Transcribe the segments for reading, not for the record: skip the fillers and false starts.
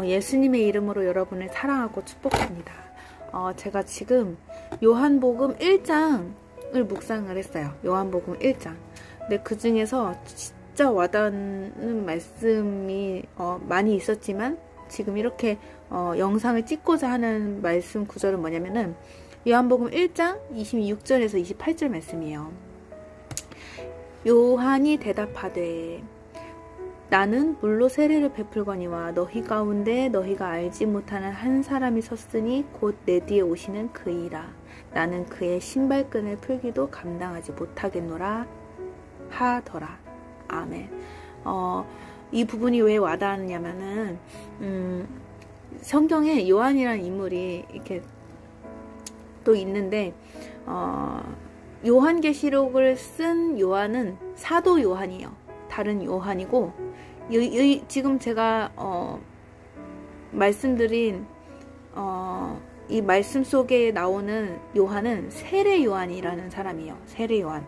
예수님의 이름으로 여러분을 사랑하고 축복합니다. 제가 지금 요한복음 1장을 묵상을 했어요. 요한복음 1장. 근데 그 중에서 진짜 와닿는 말씀이 많이 있었지만 지금 이렇게 영상을 찍고자 하는 말씀 구절은 뭐냐면은 요한복음 1장 26절에서 28절 말씀이에요. 요한이 대답하되 나는 물로 세례를 베풀거니와 너희 가운데 너희가 알지 못하는 한 사람이 섰으니 곧 내 뒤에 오시는 그이라. 나는 그의 신발끈을 풀기도 감당하지 못하겠노라 하더라. 아멘. 이 부분이 왜 와닿았냐면은 성경에 요한이라는 인물이 이렇게 또 있는데 요한계시록을 쓴 요한은 사도 요한이에요. 다른 요한이고 지금 제가 말씀드린 이 말씀 속에 나오는 요한은 세례 요한이라는 사람이에요. 세례 요한.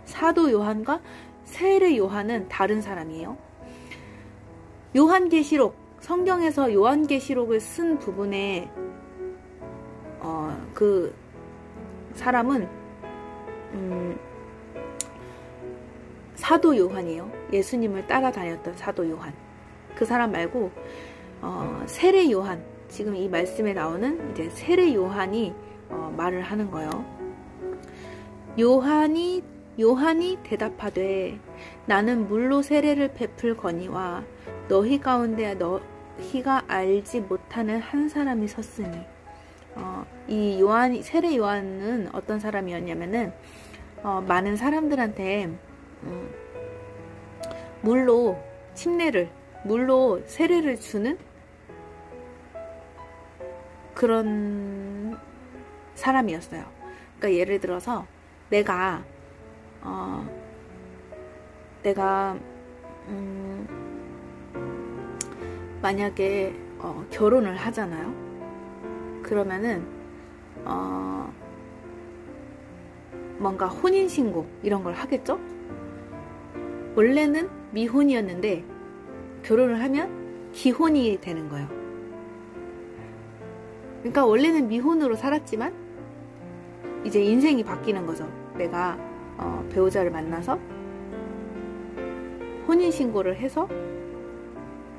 사도 요한과 세례 요한은 다른 사람이에요. 요한계시록, 성경에서 요한계시록을 쓴 부분에 그 사람은 사도 요한이에요. 예수님을 따라다녔던 사도 요한. 그 사람 말고 세례 요한, 지금 이 말씀에 나오는 이제 세례 요한이 말을 하는 거예요. 요한이 대답하되 나는 물로 세례를 베풀거니와 너희 가운데 너희가 알지 못하는 한 사람이 섰으니. 이 세례 요한은 어떤 사람이었냐면은 많은 사람들한테 물로 세례를 주는 그런 사람이었어요. 그러니까 예를 들어서 내가 만약에 결혼을 하잖아요. 그러면은 뭔가 혼인신고 이런 걸 하겠죠? 원래는 미혼이었는데 결혼을 하면 기혼이 되는 거예요. 그러니까 원래는 미혼으로 살았지만 이제 인생이 바뀌는 거죠. 내가 배우자를 만나서 혼인신고를 해서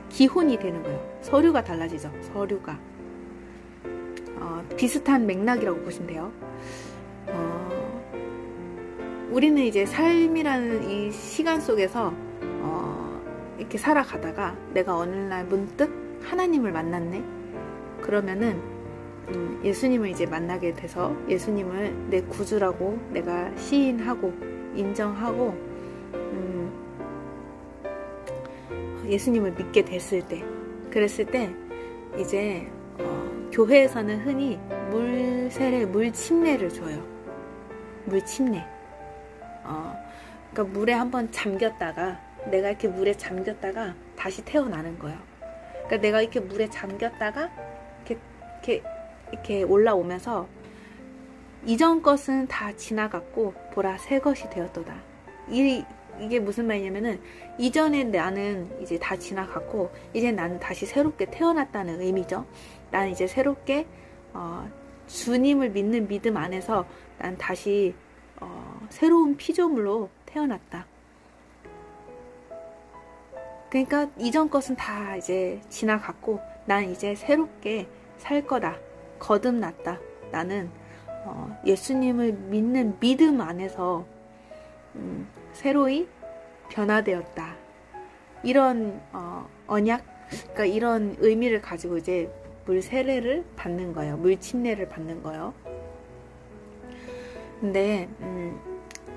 기혼이 되는 거예요. 서류가 달라지죠. 서류가. 비슷한 맥락이라고 보시면 돼요. 우리는 이제 삶이라는 이 시간 속에서 이렇게 살아가다가 내가 어느 날 문득 하나님을 만났네. 그러면은 예수님을 이제 만나게 돼서 예수님을 내 구주라고 내가 시인하고 인정하고 예수님을 믿게 됐을 때, 그랬을 때 이제 교회에서는 흔히 물 침례를 줘요. 물 침례. 그러니까 물에 한번 잠겼다가 내가 이렇게 물에 잠겼다가 다시 태어나는 거예요. 그러니까 내가 이렇게 물에 잠겼다가 이렇게 올라오면서 이전 것은 다 지나갔고 보라 새 것이 되었도다. 이게 무슨 말이냐면은 이전에 나는 이제 다 지나갔고 이제 나는 다시 새롭게 태어났다는 의미죠. 나는 이제 새롭게 주님을 믿는 믿음 안에서 난 다시 새로운 피조물로 태어났다. 그러니까 이전 것은 다 이제 지나갔고 난 이제 새롭게 살 거다. 거듭났다. 나는 예수님을 믿는 믿음 안에서 새로이 변화되었다. 이런 언약, 그러니까 이런 의미를 가지고 이제 물 세례를 받는 거예요. 물 침례를 받는 거예요. 근데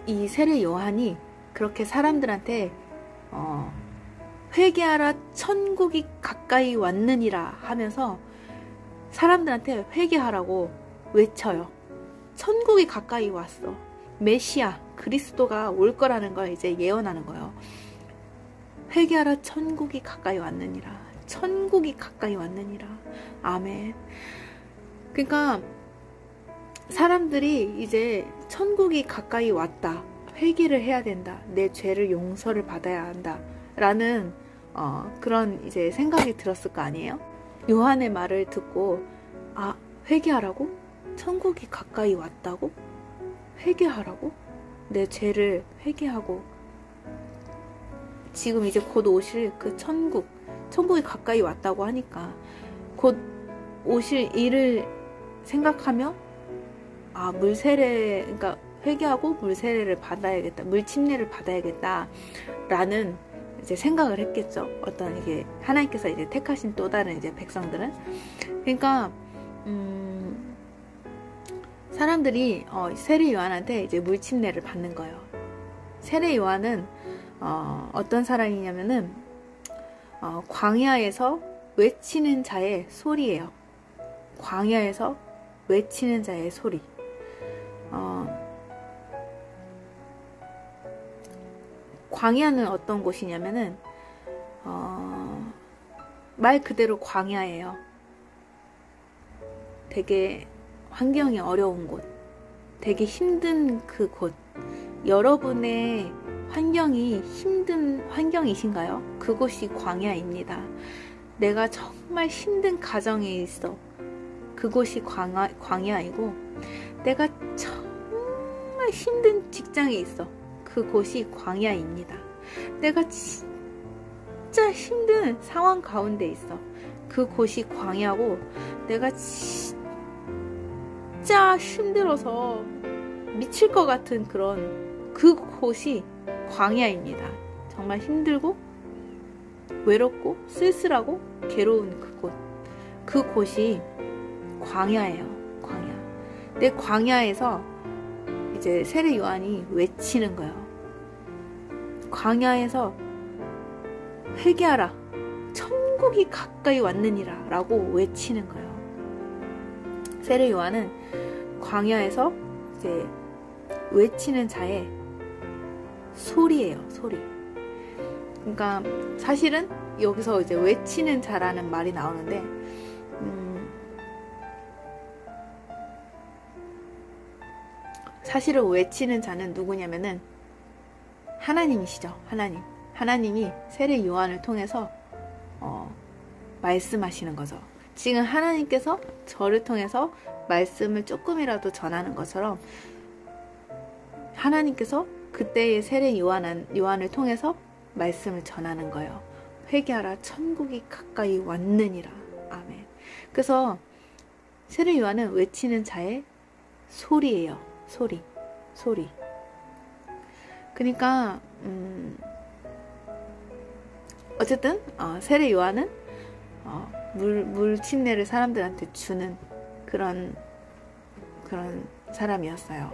이 세례 요한이 그렇게 사람들한테 회개하라 천국이 가까이 왔느니라 하면서 사람들한테 회개하라고 외쳐요. 천국이 가까이 왔어. 메시아 그리스도가 올 거라는 걸 이제 예언하는 거예요. 회개하라 천국이 가까이 왔느니라. 천국이 가까이 왔느니라. 아멘. 그러니까 사람들이 이제 천국이 가까이 왔다. 회개를 해야 된다. 내 죄를 용서를 받아야 한다. 라는 그런 이제 생각이 들었을 거 아니에요? 요한의 말을 듣고 아, 회개하라고? 천국이 가까이 왔다고? 회개하라고? 내 죄를 회개하고 지금 이제 곧 오실 그 천국이 가까이 왔다고 하니까 곧 오실 일을 생각하며 아, 그러니까 회개하고 물세례를 받아야겠다, 물침례를 받아야겠다 라는 이제 생각을 했겠죠. 어떤 이게 하나님께서 이제 택하신 또 다른 이제 백성들은. 그러니까 사람들이 세례 요한한테 이제 물침례를 받는 거예요. 세례 요한은 어떤 사람이냐면은 광야에서 외치는 자의 소리예요. 광야에서 외치는 자의 소리. 광야는 어떤 곳이냐면은 말 그대로 광야예요. 되게 환경이 어려운 곳, 되게 힘든 그 곳. 여러분의 환경이 힘든 환경이신가요? 그곳이 광야입니다. 내가 정말 힘든 가정에 있어. 그곳이 광야이고, 내가 정말 힘든 직장에 있어. 그곳이 광야입니다. 내가 진짜 힘든 상황 가운데 있어. 그곳이 광야고, 내가 진짜 힘들어서 미칠 것 같은 그런 그곳이 광야입니다. 정말 힘들고 외롭고 쓸쓸하고 괴로운 그곳. 그곳이 광야예요. 광야. 내 광야에서 이제 세례 요한이 외치는 거예요. 광야에서 회개하라. 천국이 가까이 왔느니라 라고 외치는 거예요. 세례 요한은 광야에서 이제 외치는 자의 소리예요. 소리. 그러니까 사실은 여기서 이제 외치는 자라는 말이 나오는데 사실은 외치는 자는 누구냐면은 하나님이시죠. 하나님이 세례 요한을 통해서 말씀하시는 거죠. 지금 하나님께서 저를 통해서 말씀을 조금이라도 전하는 것처럼 하나님께서 그때의 세례 요한을 통해서 말씀을 전하는 거예요. 회개하라, 천국이 가까이 왔느니라. 아멘. 그래서 세례 요한은 외치는 자의 소리예요. 소리. 그러니까 어쨌든 세례 요한은 물 침례를 사람들한테 주는 그런 사람이었어요.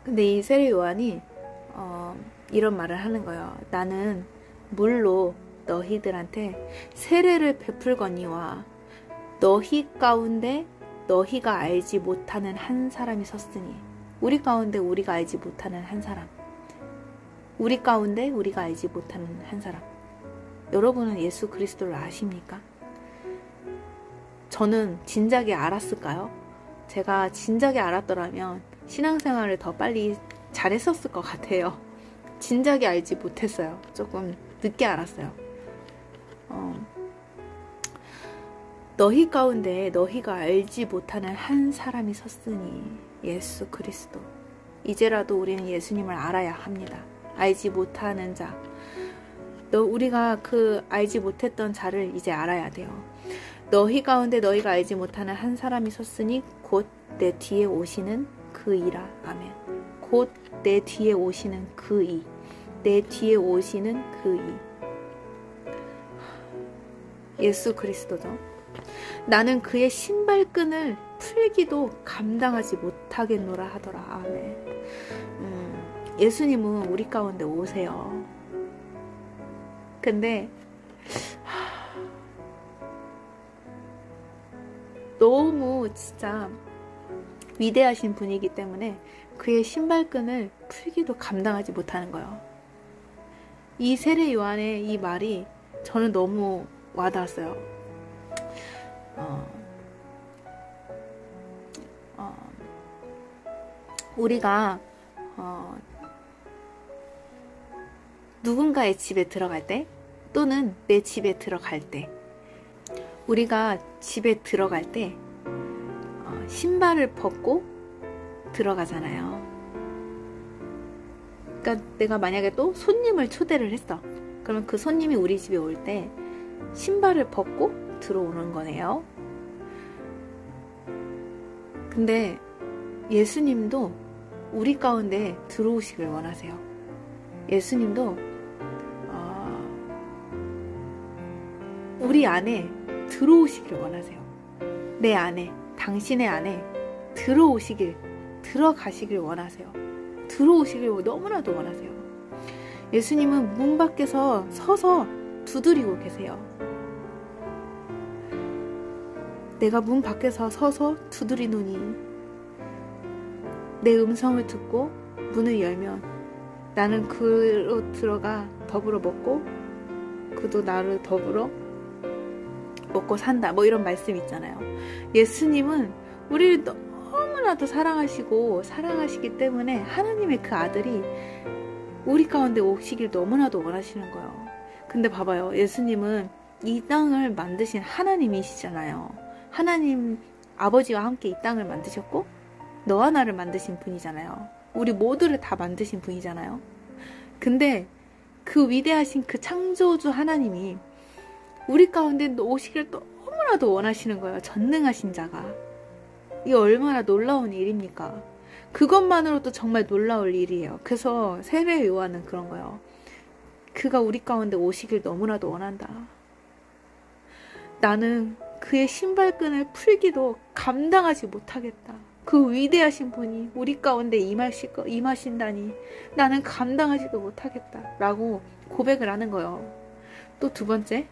근데 이 세례 요한이 이런 말을 하는 거예요. 나는 물로 너희들한테 세례를 베풀거니와 너희 가운데 너희가 알지 못하는 한 사람이 섰으니. 우리 가운데 우리가 알지 못하는 한 사람. 우리 가운데 우리가 알지 못하는 한 사람. 여러분은 예수 그리스도를 아십니까? 저는 진작에 알았을까요? 제가 진작에 알았더라면 신앙생활을 더 빨리 잘했었을 것 같아요. 진작에 알지 못했어요. 조금 늦게 알았어요. 너희 가운데 너희가 알지 못하는 한 사람이 섰으니 예수 그리스도. 이제라도 우리는 예수님을 알아야 합니다. 알지 못하는 자. 우리가 그 알지 못했던 자를 이제 알아야 돼요. 너희 가운데 너희가 알지 못하는 한 사람이 섰으니 곧 내 뒤에 오시는 그 이라. 아멘. 곧 내 뒤에 오시는 그 이. 내 뒤에 오시는 그 이. 예수 그리스도죠. 나는 그의 신발끈을 풀기도 감당하지 못하겠노라 하더라. 아멘. 예수님은 우리 가운데 오세요. 근데 너무 진짜 위대하신 분이기 때문에 그의 신발끈을 풀기도 감당하지 못하는 거예요. 이 세례 요한의 이 말이 저는 너무 와닿았어요. 우리가 누군가의 집에 들어갈 때 또는 내 집에 들어갈 때 우리가 집에 들어갈 때 신발을 벗고 들어가잖아요. 그러니까 내가 만약에 또 손님을 초대를 했어. 그러면 그 손님이 우리 집에 올 때 신발을 벗고 들어오는 거네요. 근데 예수님도 우리 가운데 들어오시길 원하세요. 예수님도 우리 안에 들어오시길 원하세요. 내 안에, 당신의 안에 들어가시길 원하세요. 들어오시길 너무나도 원하세요. 예수님은 문 밖에서 서서 두드리고 계세요. 내가 문 밖에서 서서 두드리노니 내 음성을 듣고 문을 열면 나는 그로 들어가 더불어 먹고 그도 나를 더불어 먹고 산다. 뭐 이런 말씀 있잖아요. 예수님은 우리를 너무나도 사랑하시기 때문에 하나님의 그 아들이 우리 가운데 오시길 너무나도 원하시는 거예요. 근데 봐봐요. 예수님은 이 땅을 만드신 하나님이시잖아요. 하나님 아버지와 함께 이 땅을 만드셨고 너와 나를 만드신 분이잖아요. 우리 모두를 다 만드신 분이잖아요. 근데 그 위대하신 그 창조주 하나님이 우리 가운데 오시길 너무나도 원하시는 거예요. 전능하신 자가. 이게 얼마나 놀라운 일입니까? 그것만으로도 정말 놀라울 일이에요. 그래서 세례 요한은 그런 거예요. 그가 우리 가운데 오시길 너무나도 원한다. 나는 그의 신발끈을 풀기도 감당하지 못하겠다. 그 위대하신 분이 우리 가운데 임하신다니 나는 감당하지도 못하겠다. 라고 고백을 하는 거예요. 또 두 번째,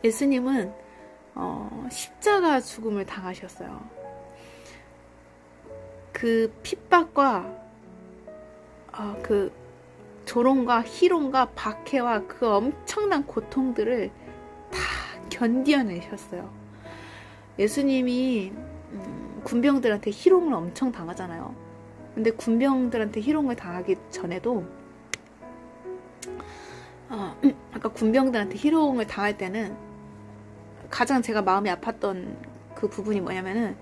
예수님은 십자가 죽음을 당하셨어요. 그 핍박과 그 조롱과 희롱과 박해와 그 엄청난 고통들을 다 견뎌내셨어요. 예수님이 군병들한테 희롱을 엄청 당하잖아요. 근데 군병들한테 희롱을 당하기 전에도 아까 군병들한테 희롱을 당할 때는 가장 제가 마음이 아팠던 그 부분이 뭐냐면은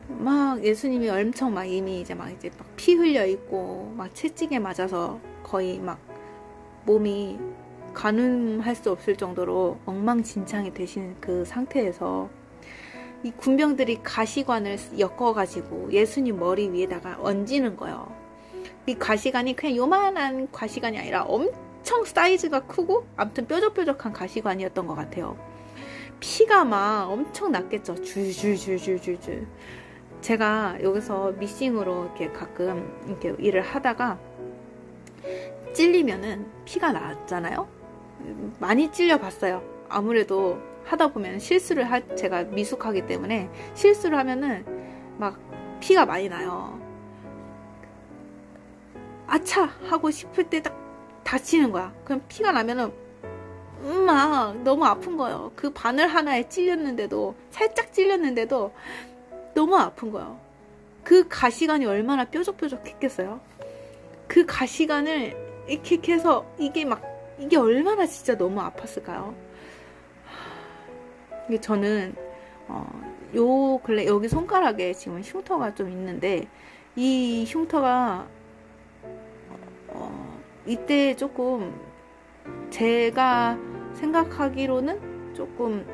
막 예수님이 엄청 막 이미 이제 막 피 흘려 있고 막 채찍에 맞아서 거의 막 몸이 가늠할 수 없을 정도로 엉망진창이 되신 그 상태에서 이 군병들이 가시관을 엮어가지고 예수님 머리 위에다가 얹는 거예요. 이 가시관이 그냥 요만한 가시관이 아니라 엄청 사이즈가 크고 아무튼 뾰족뾰족한 가시관이었던 것 같아요. 피가 막 엄청 났겠죠. 줄줄줄줄줄줄. 제가 여기서 미싱으로 이렇게 가끔 이렇게 일을 하다가 찔리면은 피가 나잖아요. 많이 찔려봤어요. 아무래도 하다 보면 제가 미숙하기 때문에 실수를 하면은 막 피가 많이 나요. 아차 하고 싶을 때 딱 다치는 거야. 그럼 피가 나면은 막 너무 아픈 거예요. 그 바늘 하나에 찔렸는데도 살짝 찔렸는데도 너무 아픈 거예요. 그 가시관이 얼마나 뾰족뾰족했겠어요. 그 가시관을 이렇게 해서 이게 얼마나 진짜 너무 아팠을까요? 이게 저는 요 근래 여기 손가락에 지금 흉터가 좀 있는데 이 흉터가 이때 조금 제가 생각하기로는 조금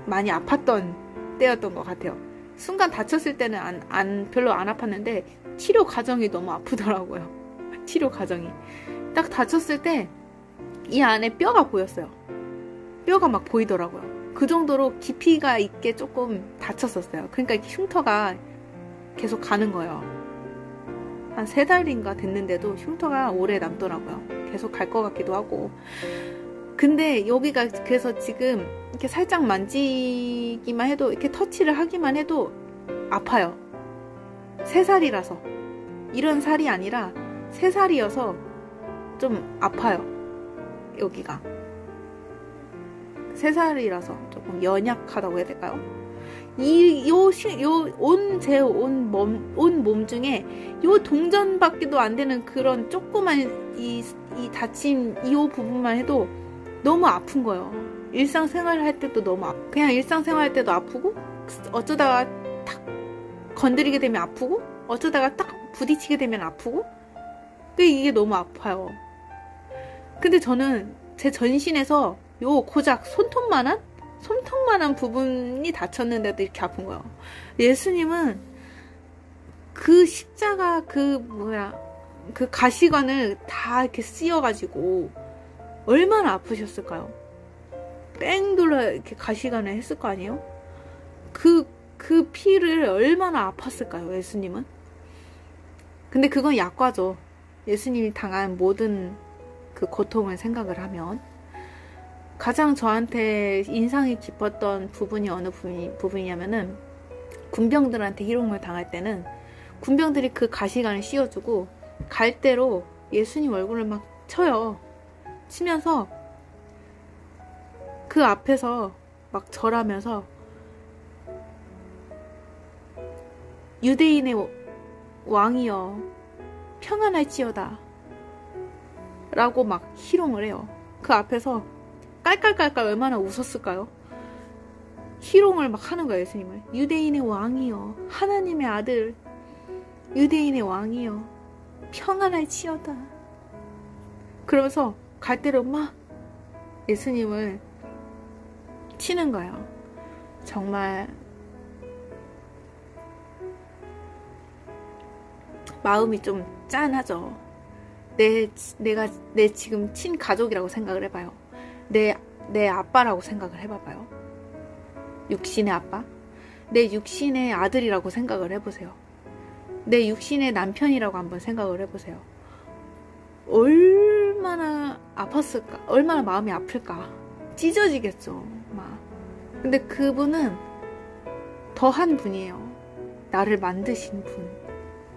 많이 아팠던 때였던 것 같아요. 순간 다쳤을 때는 별로 안 아팠는데 치료 과정이 너무 아프더라고요. 치료 과정이 딱 다쳤을 때 이 안에 뼈가 보였어요. 뼈가 막 보이더라고요. 그 정도로 깊이가 있게 조금 다쳤었어요. 그러니까 이렇게 흉터가 계속 가는 거예요. 한 3달인가 됐는데도 흉터가 오래 남더라고요. 계속 갈 것 같기도 하고. 근데 여기가 그래서 지금 이렇게 살짝 만지기만 해도 이렇게 터치를 하기만 해도 아파요. 3살이라서 이런 살이 아니라 3살이어서 좀 아파요. 여기가 3살이라서 조금 연약하다고 해야 될까요? 온 몸 중에 요 동전밖에도 안 되는 그런 조그만 이 다친 이 부분만 해도 너무 아픈 거예요. 일상생활 할 때도 너무 그냥 일상생활 할 때도 아프고, 어쩌다가 탁 건드리게 되면 아프고, 어쩌다가 딱 부딪히게 되면 아프고, 근데 이게 너무 아파요. 근데 저는 제 전신에서 요 고작 손톱만한 부분이 다쳤는데도 이렇게 아픈 거예요. 예수님은 그 십자가 그 가시관을 다 이렇게 씌어가지고 얼마나 아프셨을까요? 뺑 돌려 이렇게 가시관을 했을 거 아니에요? 그 피를 얼마나 아팠을까요, 예수님은? 근데 그건 약과죠. 예수님이 당한 모든 그 고통을 생각을 하면. 가장 저한테 인상이 깊었던 부분이 어느 부분이냐면은, 군병들한테 희롱을 당할 때는 군병들이 그 가시관을 씌워주고 갈대로 예수님 얼굴을 막 쳐요. 치면서 그 앞에서 막 절하면서 유대인의 왕이여 평안할지어다 라고 막 희롱을 해요. 그 앞에서 깔깔깔깔 얼마나 웃었을까요? 희롱을 막 하는 거예요, 예수님을. 유대인의 왕이여, 하나님의 아들, 유대인의 왕이여 평안할지어다. 그러면서 갈대로 막 예수님을 치는 거예요. 정말 마음이 좀 짠하죠. 내가 지금 친가족이라고 생각을 해봐요. 내 아빠라고 생각을 해봐봐요. 육신의 아빠? 내 육신의 아들이라고 생각을 해보세요. 내 육신의 남편이라고 한번 생각을 해보세요. 얼마나 아팠을까? 얼마나 마음이 아플까? 찢어지겠죠. 막. 근데 그분은 더한 분이에요. 나를 만드신 분.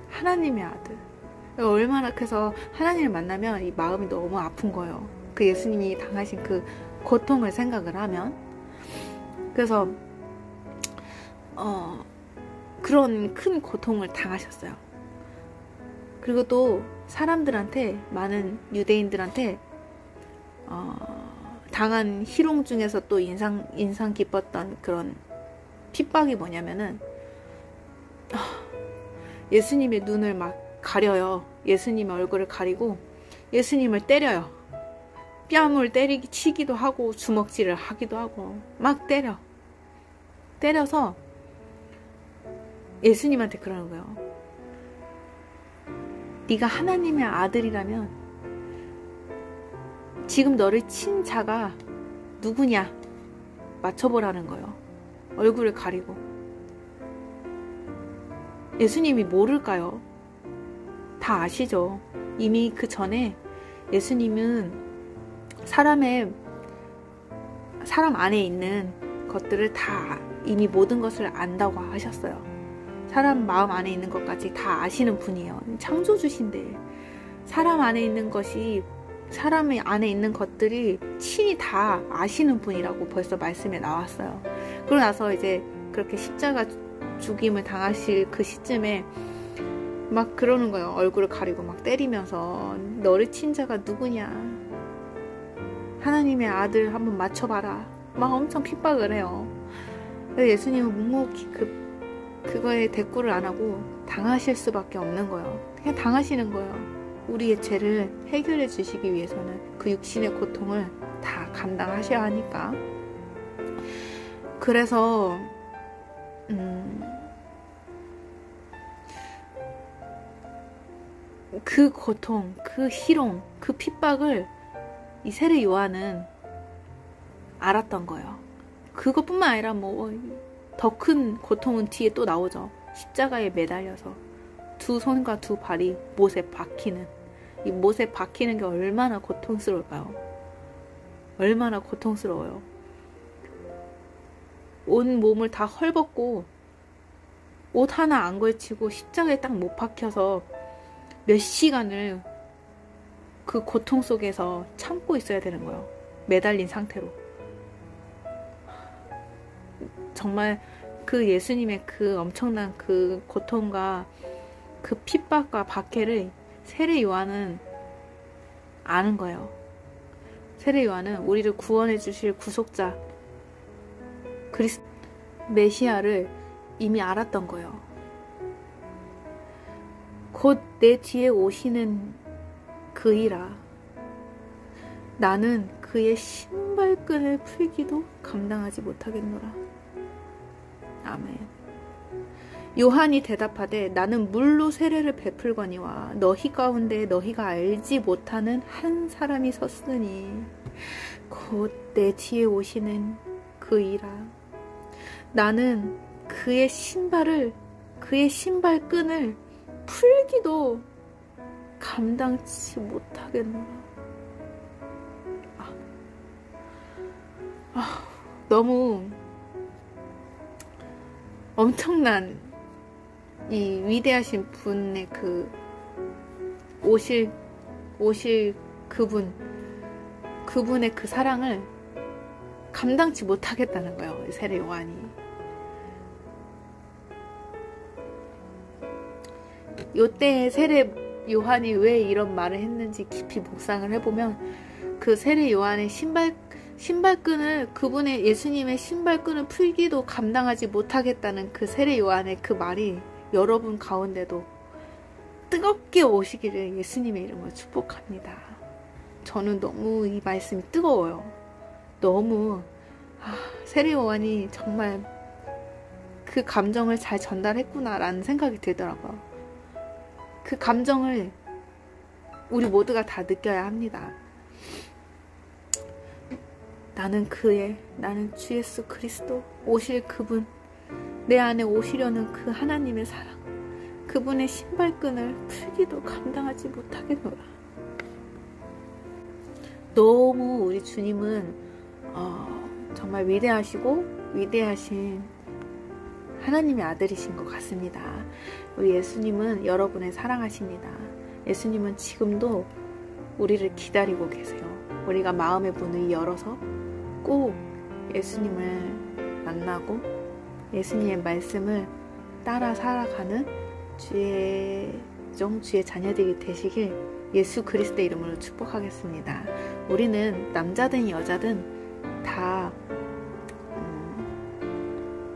하나님의 아들. 얼마나, 그래서 하나님을 만나면 이 마음이 너무 아픈 거예요. 그 예수님이 당하신 그 고통을 생각을 하면. 그래서 그런 큰 고통을 당하셨어요. 그리고 또 사람들한테, 많은 유대인들한테 당한 희롱 중에서 또 인상 깊었던 그런 핍박이 뭐냐면은, 예수님의 눈을 막 가려요. 예수님의 얼굴을 가리고 예수님을 때려요. 뺨을 치기도 하고 주먹질을 하기도 하고 막 때려서 예수님한테 그러는 거예요. 네가 하나님의 아들이라면 지금 너를 친 자가 누구냐 맞춰보라는 거예요. 얼굴을 가리고. 예수님이 모를까요? 다 아시죠? 이미 그 전에 예수님은 사람 안에 있는 것들을 다 이미 모든 것을 안다고 하셨어요. 사람 마음 안에 있는 것까지 다 아시는 분이에요. 창조주신데 사람 안에 있는 것들이 친히 다 아시는 분이라고 벌써 말씀에 나왔어요. 그러고 나서 이제 그렇게 십자가 죽임을 당하실 그 시점에 막 그러는 거예요. 얼굴을 가리고 막 때리면서 너를 친 자가 누구냐, 하나님의 아들 한번 맞춰봐라, 막 엄청 핍박을 해요. 그래서 예수님은 묵묵히 그거에 대꾸를 안 하고 당하실 수밖에 없는 거예요. 그냥 당하시는 거예요. 우리의 죄를 해결해 주시기 위해서는 그 육신의 고통을 다 감당하셔야 하니까. 그래서 그 고통, 그 희롱, 그 핍박을 이 세례 요한은 알았던 거예요. 그것뿐만 아니라 더 큰 고통은 뒤에 또 나오죠. 십자가에 매달려서 두 손과 두 발이 못에 박히는, 이 못에 박히는 게 얼마나 고통스러울까요? 얼마나 고통스러워요. 온 몸을 다 헐벗고 옷 하나 안 걸치고 십자가에 딱 못 박혀서 몇 시간을 그 고통 속에서 참고 있어야 되는 거예요. 매달린 상태로. 정말 그 예수님의 그 엄청난 그 고통과 그 핍박과 박해를 세례 요한은 아는 거예요. 세례 요한은 우리를 구원해 주실 구속자 메시아를 이미 알았던 거예요. 곧 내 뒤에 오시는 그이라. 나는 그의 신발끈을 풀기도 감당하지 못하겠노라. 아멘. 요한이 대답하되 나는 물로 세례를 베풀거니와 너희 가운데 너희가 알지 못하는 한 사람이 섰으니 곧 내 뒤에 오시는 그이라. 나는 그의 신발끈을 풀기도 감당치 못하겠노라. 너무 엄청난 이 위대하신 분의 그 오실 그분의 그 사랑을 감당치 못하겠다는 거예요, 세례 요한이. 요때 세례 요한이 왜 이런 말을 했는지 깊이 묵상을 해보면 그 세례 요한의 신발끈을 그분의 예수님의 신발끈을 풀기도 감당하지 못하겠다는 그 세례 요한의 그 말이 여러분 가운데도 뜨겁게 오시기를 예수님의 이름으로 축복합니다. 저는 너무 이 말씀이 뜨거워요. 너무 세례 요한이 정말 그 감정을 잘 전달했구나라는 생각이 들더라고요. 그 감정을 우리 모두가 다 느껴야 합니다. 나는 주 예수 그리스도 오실 그분, 내 안에 오시려는 그 하나님의 사랑, 그분의 신발끈을 풀기도 감당하지 못하겠노라. 너무 우리 주님은 정말 위대하신 하나님의 아들이신 것 같습니다. 우리 예수님은 여러분을 사랑하십니다. 예수님은 지금도 우리를 기다리고 계세요. 우리가 마음의 문을 열어서 꼭 예수님을 만나고 예수님의 말씀을 따라 살아가는 주의 자녀들이 되시길 예수 그리스도의 이름으로 축복하겠습니다. 우리는 남자든 여자든 다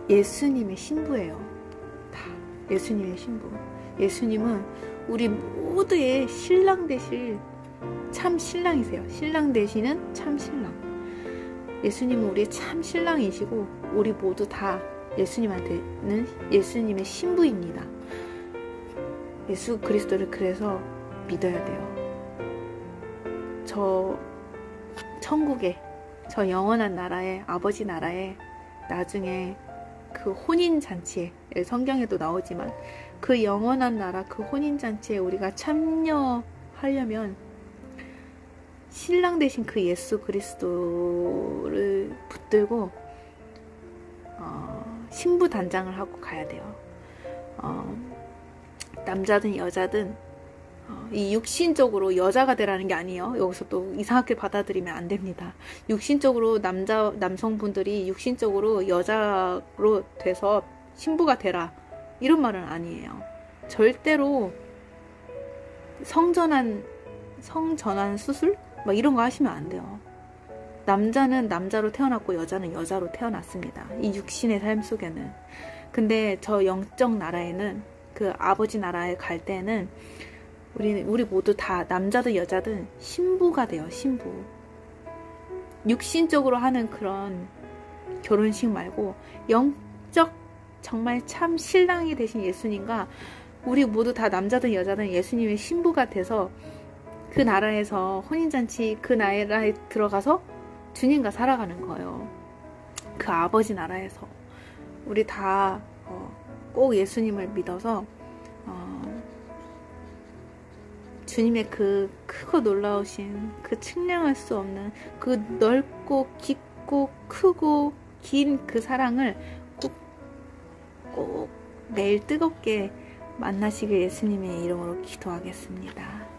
예수님의 신부예요. 다 예수님의 신부. 예수님은 우리 모두의 신랑 되실 참 신랑이세요. 신랑 되시는 참 신랑. 예수님은 우리의 참 신랑이시고 우리 모두 다 예수님한테는 예수님의 신부입니다. 예수 그리스도를 그래서 믿어야 돼요. 저 천국에, 저 영원한 나라에, 아버지 나라에 나중에 그 혼인잔치에, 성경에도 나오지만 그 영원한 나라, 그 혼인잔치에 우리가 참여하려면 신랑 되신 그 예수 그리스도를 붙들고 신부 단장을 하고 가야 돼요. 남자든 여자든 이 육신적으로 여자가 되라는 게 아니에요. 여기서 또 이상하게 받아들이면 안 됩니다. 육신적으로 남성분들이 육신적으로 여자로 돼서 신부가 되라 이런 말은 아니에요. 절대로 성전환 수술? 막 이런 거 하시면 안 돼요. 남자는 남자로 태어났고 여자는 여자로 태어났습니다. 이 육신의 삶 속에는. 근데 저 영적 나라에는, 그 아버지 나라에 갈 때는 우리 모두 다 남자든 여자든 신부가 돼요. 신부. 육신적으로 하는 그런 결혼식 말고 영적 정말 참 신랑이 되신 예수님과 우리 모두 다 남자든 여자든 예수님의 신부가 돼서 그 나라에서 혼인잔치 그 나라에 들어가서 주님과 살아가는 거예요. 그 아버지 나라에서. 우리 다 꼭 예수님을 믿어서 주님의 그 크고 놀라우신 그 측량할 수 없는 그 넓고 깊고 크고 긴 그 사랑을 꼭 매일 뜨겁게 만나시길 예수님의 이름으로 기도하겠습니다.